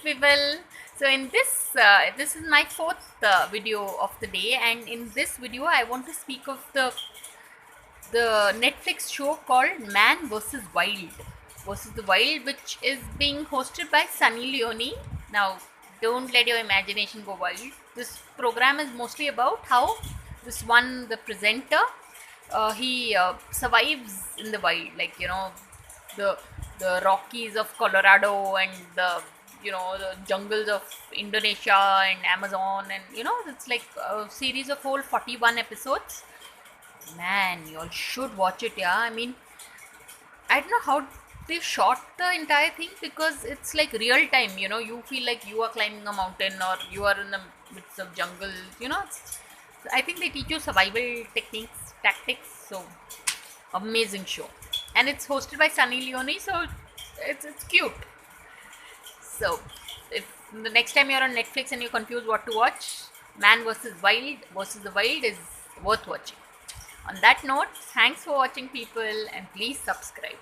people. So in this is my fourth video of the day, and in this video I want to speak of the Netflix show called Man vs. Wild, which is being hosted by Sunny Leone. Now, don't let your imagination go wild. This program is mostly about how the presenter, he survives in the wild, like the the Rockies of Colorado and the jungles of Indonesia and Amazon, and it's like a series of whole 41 episodes. Man, you all should watch it, yeah. I mean, I don't know how they shot the entire thing because it's like real time, you feel like you are climbing a mountain or you are in the midst of jungle, I think they teach you survival techniques, tactics, so amazing show. And it's hosted by Sunny Leone, so it's cute. So, if the next time you're on Netflix and you're confused what to watch, Man versus the Wild is worth watching. On that note, thanks for watching, people, and please subscribe.